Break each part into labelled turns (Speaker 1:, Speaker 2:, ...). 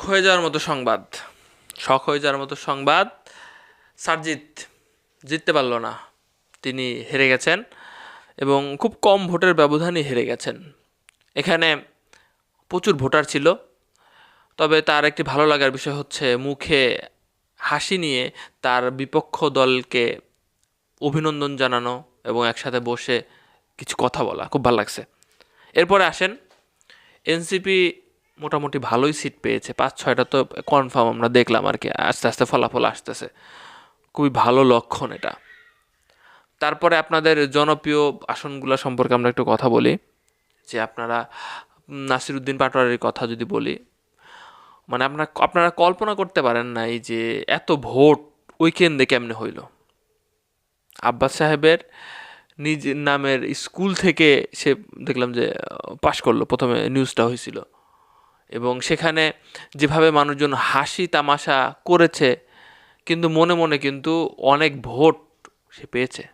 Speaker 1: হয়ে যাওয়ার মতো সংবাদ শখ হয়ে যাওয়ার মতো সংবাদ সারজিৎ জিততে পারল না। তিনি হেরে গেছেন এবং খুব কম ভোটের ব্যবধানে হেরে গেছেন। এখানে প্রচুর ভোটার ছিল, তবে তার একটি ভালো লাগার বিষয় হচ্ছে মুখে হাসি নিয়ে তার বিপক্ষ দলকে অভিনন্দন জানানো এবং একসাথে বসে কিছু কথা বলা খুব ভালো লাগছে। এরপরে আসেন, এনসিপি মোটামুটি ভালোই সিট পেয়েছে, 5-6টা তো কনফার্ম আমরা দেখলাম আর কি, আস্তে আস্তে ফলাফল আসতেছে, খুবই ভালো লক্ষণ এটা। তারপরে আপনাদের জনপ্রিয় আসনগুলো সম্পর্কে আমরা একটু কথা বলি। যে আপনারা নাসিরউদ্দিন পাটোয়ারির কথা যদি বলি, মানে আপনারা কল্পনা করতে পারেন নাই যে এত ভোট উইকেন্ডে কেমনে হইল। আব্বাস সাহেবের নিজের নামের স্কুল থেকে সে দেখলাম যে পাশ করলো, প্রথমে নিউজটা হয়েছিল, এবং সেখানে যেভাবে মানুষজন হাসি তামাশা করেছে, কিন্তু মনে মনে কিন্তু অনেক ভোট সে পেয়েছে।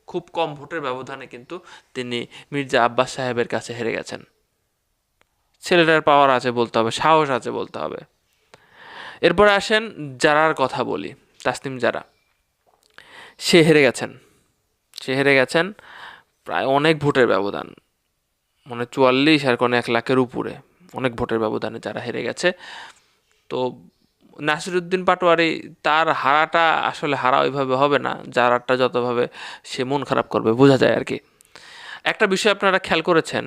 Speaker 1: খুব কম ভোটের ব্যবধানে কিন্তু তিনি মির্জা আব্বাস সাহেবের কাছে হেরে গেছেন। ছেলেটার পাওয়ার আছে বলতে হবে, সাহস আছে বলতে হবে। এরপরে আসেন জারার কথা বলি, তাসনিম জারা। সে হেরে গেছেন প্রায় অনেক ভোটের ব্যবধান, মানে 44 আর কোন 1 লাখের উপরে অনেক ভোটের ব্যবধানে যারা হেরে গেছে। তো নাসিরউদ্দিন পাটোয়ারি, তার হারাটা আসলে হারা ওইভাবে হবে না, যারাটা যতভাবে সে মন খারাপ করবে বোঝা যায় আর কি। একটা বিষয় আপনারা খেয়াল করেছেন,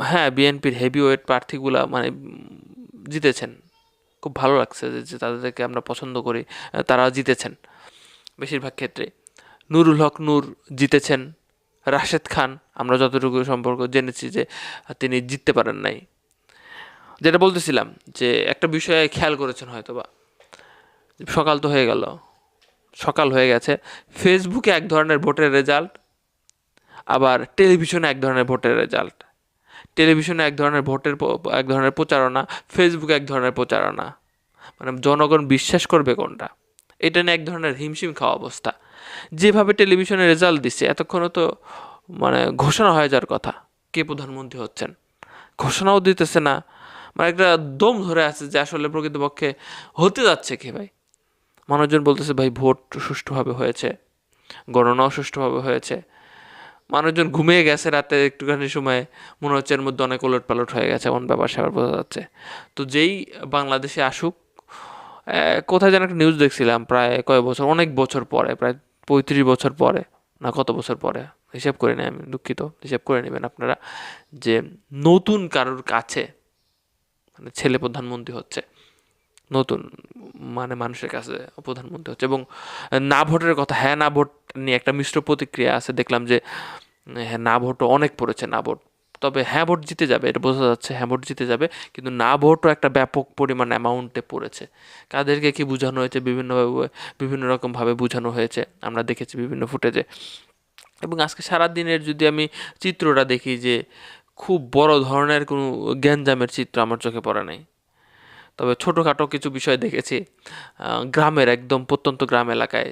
Speaker 1: হ্যাঁ, বিএনপির হেভিওয়েট প্রার্থীগুলা মানে জিতেছেন, খুব ভালো লাগছে যে তাদেরকে আমরা পছন্দ করি, তারা জিতেছেন বেশিরভাগ ক্ষেত্রে। নুরুল হক নূর জিতেছেন, রাশেদ খান আমরা যতটুকু সম্পর্ক জেনেছি যে তিনি জিততে পারেন নাই। যেটা বলতেছিলাম যে একটা বিষয়ে খেয়াল করেছেন হয়তো বা, সকাল তো হয়ে গেল, সকাল হয়ে গেছে, ফেসবুকে এক ধরনের ভোটের রেজাল্ট, আবার টেলিভিশনে এক ধরনের ভোটের রেজাল্ট। টেলিভিশনে এক ধরনের প্রচারণা, ফেসবুকে এক ধরনের প্রচারণা, মানে জনগণ বিশ্বাস করবে কোনটা, এটা নিয়ে এক ধরনের হিমশিম খাওয়া অবস্থা। যেভাবে টেলিভিশনে রেজাল্ট দিচ্ছে, এতক্ষণও তো মানে ঘোষণা হয়ে যাওয়ার কথা কে প্রধানমন্ত্রী হচ্ছেন, ঘোষণাও দিতেছে না, মানে একটা দম ধরে আছে যে আসলে প্রকৃতপক্ষে হতে যাচ্ছে কে ভাই। মানুষজন বলতেছে ভাই ভোট সুষ্ঠুভাবে হয়েছে, গণনাও সুষ্ঠুভাবে হয়েছে। মানুষজন ঘুমিয়ে গেছে রাতে একটুখানি সময়, মনে হচ্ছে এর মধ্যে অনেক ওলট পালট হয়ে গেছে, এমন ব্যাপার স্যাপার বোঝা যাচ্ছে। তো যেই বাংলাদেশে আসুক, কোথায় যেন একটা নিউজ দেখছিলাম, প্রায় কয়েক বছর, অনেক বছর পরে, প্রায় 35 বছর পরে না কত বছর পরে, হিসাব করে নেই আমি, দুঃখিত, হিসাব করে নেবেন আপনারা, যে নতুন কারোর কাছে মানে ছেলে প্রধানমন্ত্রী হচ্ছে, নতুন মানে মানুষের কাছে প্রধানমন্ত্রী হচ্ছে। এবং না ভোটের কথা, হ্যাঁ না ভোট নিয়ে একটা মিশ্র প্রতিক্রিয়া আছে, দেখলাম যে হ্যাঁ না ভোটও অনেক পড়েছে, না ভোট। তবে হ্যাঁ ভোট জিতে যাবে, এটা বোঝা যাচ্ছে, হ্যাঁ ভোট জিতে যাবে, কিন্তু না ভোটও একটা ব্যাপক পরিমাণ অ্যামাউন্টে পড়েছে। কাদেরকে কি বোঝানো হয়েছে, বিভিন্ন রকমভাবে বোঝানো হয়েছে, আমরা দেখেছি বিভিন্ন ফুটেজে। এবং আজকে সারাদিনের যদি আমি চিত্রটা দেখি, যে খুব বড় ধরনের কোনো গ্যাঞ্জামের চিত্র আমার চোখে পড়ে নাই। তবে ছোটোখাটো কিছু বিষয় দেখেছি, গ্রামের একদম প্রত্যন্ত গ্রাম এলাকায়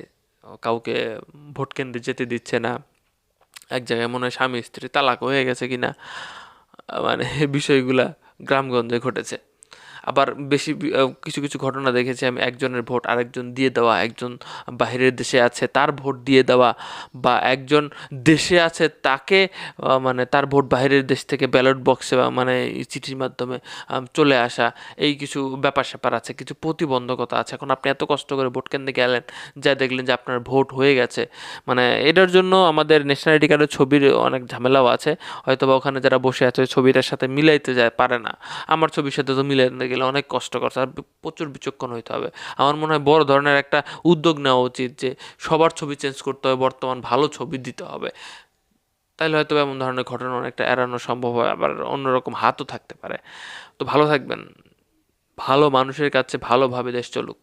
Speaker 1: কাউকে ভোট কেন্দ্রে যেতে দিচ্ছে না, এক জায়গায় মনে হয় স্বামী স্ত্রী তালাক হয়ে গেছে কিনা, মানে বিষয়গুলা গ্রামগঞ্জে ঘটেছে। আবার কিছু কিছু ঘটনা দেখেছি আমি, একজনের ভোট আরেকজন দিয়ে দেওয়া, একজন বাইরের দেশে আছে তার ভোট দিয়ে দেওয়া, বা একজন দেশে আছে তাকে মানে তার ভোট বাইরের দেশ থেকে ব্যালট বক্সে মানে চিঠির মাধ্যমে চলে আসা, এই কিছু ব্যাপার স্যাপার আছে, কিছু প্রতিবন্ধকতা আছে। এখন আপনি এত কষ্ট করে ভোট কেন্দ্রে গেলেন, যা দেখলেন যে আপনার ভোট হয়ে গেছে, মানে এটার জন্য আমাদের ন্যাশনালিটি কার্ডের ছবির অনেক ঝামেলাও আছে, হয়তো বা ওখানে যারা বসে আছে ওই ছবিটার সাথে মিলাইতে পারে না, আমার ছবির সাথে তো মিলাইতে গেলে অনেক কষ্টকর, আর প্রচুর বিচক্ষণ হইতে হবে। আমার মনে হয় বড় ধরনের একটা উদ্যোগ নেওয়া উচিত, যে সবার ছবি চেঞ্জ করতে হবে, বর্তমান ভালো ছবি দিতে হবে, তাইলে হয়তো এমন ধরনের ঘটনা অনেকটা এড়ানো সম্ভব হয়, আবার অন্যরকম হাতও থাকতে পারে। তো ভালো থাকবেন, ভালো মানুষের কাছে ভালোভাবে দেশ চলুক।